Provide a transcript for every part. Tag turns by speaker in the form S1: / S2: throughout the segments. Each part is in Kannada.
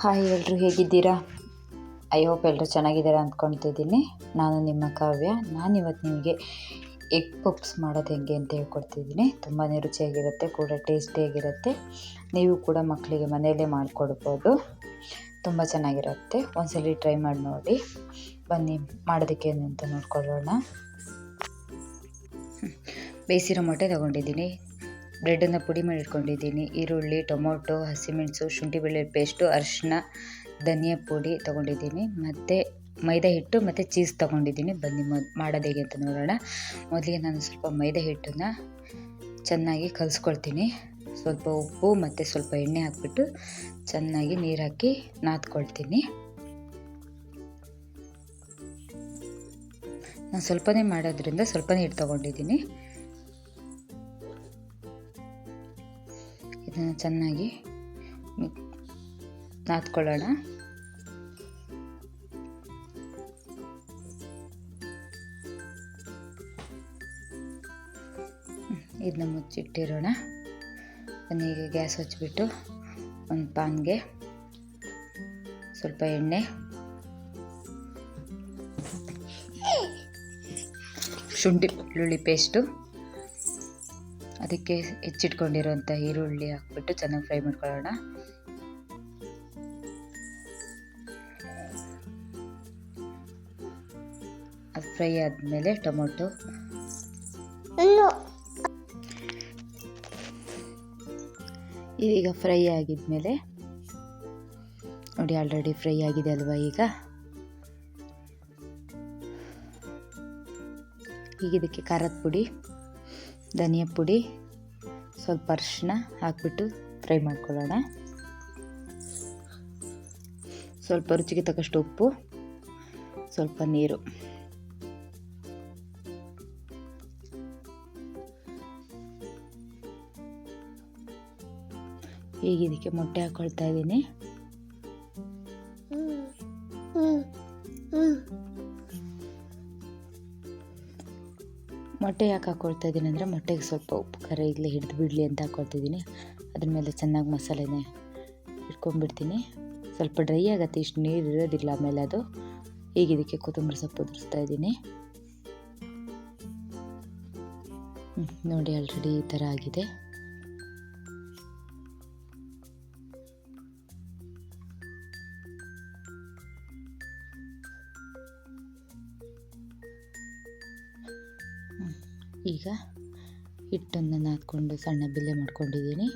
S1: ಹಾಯ್ ಎಲ್ಲರೂ ಹೇಗಿದ್ದೀರಾ? ಐ ಹೋಪ್ ಎಲ್ಲರೂ ಚೆನ್ನಾಗಿದ್ದೀರಾ ಅಂದ್ಕೊಳ್ತಿದ್ದೀನಿ. ನಾನು ನಿಮ್ಮ ಕಾವ್ಯ. ನಾನಿವತ್ತು ನಿಮಗೆ ಎಗ್ ಪಪ್ಸ್ ಮಾಡೋದು ಹೇಗೆ ಅಂತ ಹೇಳ್ಕೊಡ್ತಿದ್ದೀನಿ. ತುಂಬಾ ರುಚಿಯಾಗಿರುತ್ತೆ, ಕೂಡ ಟೇಸ್ಟಿಯಾಗಿರುತ್ತೆ. ನೀವು ಕೂಡ ಮಕ್ಕಳಿಗೆ ಮನೆಯಲ್ಲೇ ಮಾಡಿಕೊಡ್ಬೋದು. ತುಂಬ ಚೆನ್ನಾಗಿರುತ್ತೆ. ಒಂದ್ಸಲ ಟ್ರೈ ಮಾಡಿ ನೋಡಿ. ಬನ್ನಿ ಮಾಡೋದಕ್ಕೆ ಏನು ಅಂತ ನೋಡ್ಕೊಳ್ಳೋಣ. ಬೇಯಿಸಿರೋ ಮೊಟ್ಟೆ ತೊಗೊಂಡಿದ್ದೀನಿ, ಬ್ರೆಡನ್ನು ಪುಡಿ ಮಾಡಿ ಇಟ್ಕೊಂಡಿದ್ದೀನಿ, ಈರುಳ್ಳಿ, ಟೊಮೊಟೊ, ಹಸಿಮೆಣಸು, ಶುಂಠಿ ಬೆಳ್ಳುಳ್ಳಿ ಪೇಸ್ಟು, ಅರಿಶಿನ, ಧನಿಯಾ ಪುಡಿ ತೊಗೊಂಡಿದ್ದೀನಿ, ಮತ್ತು ಮೈದಾ ಹಿಟ್ಟು ಮತ್ತು ಚೀಸ್ ತೊಗೊಂಡಿದ್ದೀನಿ. ಬನ್ನಿ ಮಾಡೋದು ಹೇಗೆ ಅಂತ ನೋಡೋಣ. ಮೊದಲಿಗೆ ನಾನು ಸ್ವಲ್ಪ ಮೈದಾ ಹಿಟ್ಟನ್ನು ಚೆನ್ನಾಗಿ ಕಲಿಸ್ಕೊಳ್ತೀನಿ. ಸ್ವಲ್ಪ ಉಪ್ಪು ಮತ್ತು ಸ್ವಲ್ಪ ಎಣ್ಣೆ ಹಾಕ್ಬಿಟ್ಟು ಚೆನ್ನಾಗಿ ನೀರು ಹಾಕಿ ನಾದ್ಕೊಳ್ತೀನಿ. ನಾನು ಸ್ವಲ್ಪನೇ ಮಾಡೋದ್ರಿಂದ ಸ್ವಲ್ಪನೇ ಹಿಟ್ಟು ತೊಗೊಂಡಿದ್ದೀನಿ. ಇದನ್ನು ಚೆನ್ನಾಗಿ ನಾದ್ಕೊಳ್ಳೋಣ. ಇದನ್ನ ಮುಚ್ಚಿಟ್ಟಿರೋಣ. ಈಗ ಗ್ಯಾಸ್ ಹಚ್ಚಿಬಿಟ್ಟು ಒಂದು ಪಾನ್ಗೆ ಸ್ವಲ್ಪ ಎಣ್ಣೆ, ಶುಂಠಿ ಬೆಳ್ಳುಳ್ಳಿ ಪೇಸ್ಟು, ಅದಕ್ಕೆ ಹೆಚ್ಚಿಟ್ಕೊಂಡಿರೋಂಥ ಈರುಳ್ಳಿ ಹಾಕ್ಬಿಟ್ಟು ಚೆನ್ನಾಗಿ ಫ್ರೈ ಮಾಡ್ಕೊಳ್ಳೋಣ. ಅದು ಫ್ರೈ ಆದಮೇಲೆ ಟೊಮೊಟೊ, ಈಗ ಫ್ರೈ ಆಗಿದ್ಮೇಲೆ ನೋಡಿ, ಆಲ್ರೆಡಿ ಫ್ರೈ ಆಗಿದೆ ಅಲ್ವಾ. ಈಗ ಇದಕ್ಕೆ ಖಾರದ ಪುಡಿ, ಧನಿಯಾ ಪುಡಿ, ಸ್ವಲ್ಪ ಅರಿಶಿನ ಹಾಕ್ಬಿಟ್ಟು ಫ್ರೈ ಮಾಡ್ಕೊಳ್ಳೋಣ. ಸ್ವಲ್ಪ ರುಚಿಗೆ ತಕ್ಕಷ್ಟು ಉಪ್ಪು, ಸ್ವಲ್ಪ ನೀರು. ಈಗ ಇದಕ್ಕೆ ಮೊಟ್ಟೆ ಹಾಕ್ಕೊಳ್ತಾ ಇದ್ದೀನಿ. ಮೊಟ್ಟೆ ಯಾಕೆ ಹಾಕ್ಕೊಳ್ತಾ ಇದ್ದೀನಿ ಅಂದರೆ, ಮೊಟ್ಟೆಗೆ ಸ್ವಲ್ಪ ಉಪ್ಪು ಖಾರ ಈಗಲೇ ಹಿಡಿದು ಬಿಡಲಿ ಅಂತ ಹಾಕ್ಕೊಳ್ತಿದ್ದೀನಿ. ಅದ್ರ ಮೇಲೆ ಚೆನ್ನಾಗಿ ಮಸಾಲೆನೇ ಇಟ್ಕೊಂಡ್ಬಿಡ್ತೀನಿ. ಸ್ವಲ್ಪ ಡ್ರೈ ಆಗುತ್ತೆ, ಇಷ್ಟು ನೀರು ಇರೋದಿಲ್ಲ ಆಮೇಲೆ ಅದು. ಈಗ ಇದಕ್ಕೆ ಕೊತ್ತಂಬರಿ ಸೊಪ್ಪು ಉದುರಿಸ್ತಾ ಇದ್ದೀನಿ. ನೋಡಿ, ಆಲ್ರೆಡಿ ಈ ಥರ ಆಗಿದೆ. ಈಗ ಹಿಟ್ಟನ್ನು ನಾದ್ಕೊಂಡು ಸಣ್ಣ ಬಿಲ್ಲೆ ಮಾಡ್ಕೊಂಡಿದ್ದೀನಿ.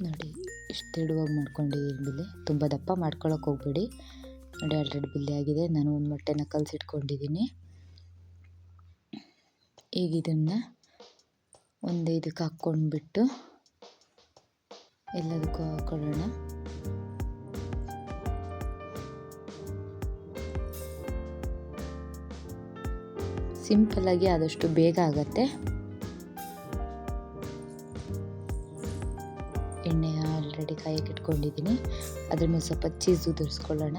S1: ನೋಡಿ, ಇಷ್ಟು ತೆಳುವಾಗಿ ಮಾಡ್ಕೊಂಡಿದ್ದೀನಿ ಬಿಲ್ಲೆ. ತುಂಬ ದಪ್ಪ ಮಾಡ್ಕೊಳಕ್ಕೆ ಹೋಗಬೇಡಿ. ನೋಡಿ, ಆಲ್ರೆಡಿ ಬಿಲ್ಲೆ ಆಗಿದೆ. ನಾನು ಒಂದು ಮೊಟ್ಟೆನ ಕಲಸಿಟ್ಕೊಂಡಿದ್ದೀನಿ. ಈಗ ಇದನ್ನು ಒಂದು ಇದಕ್ಕೆ ಹಾಕ್ಕೊಂಡ್ಬಿಟ್ಟು ಎಲ್ಲದಕ್ಕೂ ಹಾಕ್ಕೊಳ್ಳೋಣ. ಸಿಂಪಲ್ಲಾಗಿ ಆದಷ್ಟು ಬೇಗ ಆಗತ್ತೆ. ಎಣ್ಣೆ ಆಲ್ರೆಡಿ ಕಾಯಕ್ಕೆ ಇಟ್ಕೊಂಡಿದ್ದೀನಿ. ಅದ್ರ ಮೇಲೆ ಸ್ವಲ್ಪ ಚೀಸ್ ಉದುರಿಸ್ಕೊಳ್ಳೋಣ.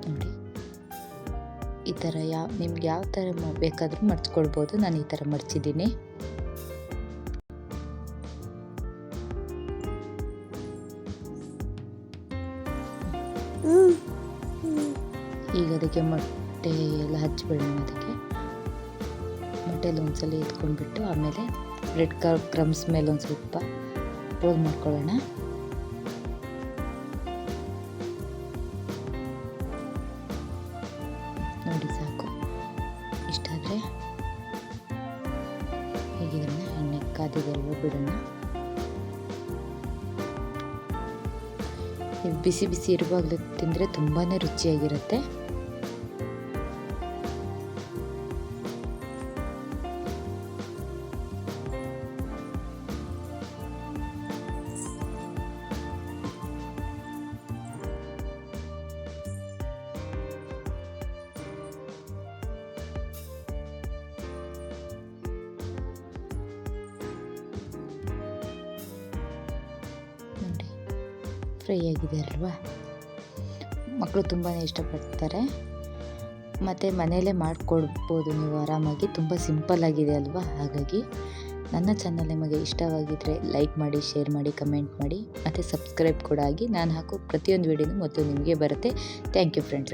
S1: ನೋಡಿ, ಈ ಥರ ನಿಮ್ಗೆ ಯಾವ ಥರ ಬೇಕಾದರೂ ಮಡ್ಚ್ಕೊಳ್ಬೋದು. ನಾನು ಈ ಥರ ಮಡ್ಚಿದ್ದೀನಿ. ಈಗ ಅದಕ್ಕೆ ಮೊಟ್ಟೆ ಎಲ್ಲ ಹಚ್ಚಿಬಿಡೋಣ. ಅದಕ್ಕೆ ಮೊಟ್ಟೆಯಲ್ಲಿ ಒಂದ್ಸಲ ಎತ್ಕೊಂಡ್ಬಿಟ್ಟು ಆಮೇಲೆ ಬ್ರೆಡ್ ಕ್ರಮ್ಸ್ ಮೇಲೆ ಒಂದು ಸ್ವಲ್ಪ ರೋಲ್ ಮಾಡ್ಕೊಳ್ಳೋಣ. ನೋಡಿ, ಸಾಕು. ಇಷ್ಟಾದರೆ ಹೀಗಿದನ್ನು ಎಣ್ಣೆ ಕಾದಿದೆಲ್ಲ ಬಿಡೋಣ. ಇದು ಬಿಸಿ ಬಿಸಿ ಇರುವಾಗಲೂ ತಿಂದರೆ ತುಂಬಾ ರುಚಿಯಾಗಿರುತ್ತೆ. ಫ್ರೈ ಆಗಿದೆ ಅಲ್ವಾ. ಮಕ್ಕಳು ತುಂಬಾ ಇಷ್ಟಪಡ್ತಾರೆ ಮತ್ತು ಮನೆಯಲ್ಲೇ ಮಾಡಿಕೊಡ್ಬೋದು ನೀವು ಆರಾಮಾಗಿ. ತುಂಬ ಸಿಂಪಲ್ ಆಗಿದೆ ಅಲ್ವಾ. ಹಾಗಾಗಿ ನನ್ನ ಚಾನಲ್ ನಿಮಗೆ ಇಷ್ಟವಾಗಿದ್ದರೆ ಲೈಕ್ ಮಾಡಿ, ಶೇರ್ ಮಾಡಿ, ಕಮೆಂಟ್ ಮಾಡಿ ಮತ್ತು ಸಬ್ಸ್ಕ್ರೈಬ್ ಕೂಡ ಆಗಿ. ನಾನು ಹಾಕೋ ಪ್ರತಿಯೊಂದು ವೀಡಿಯೋನೂ ಮೊದಲು ನಿಮಗೆ ಬರುತ್ತೆ. Thank you friends.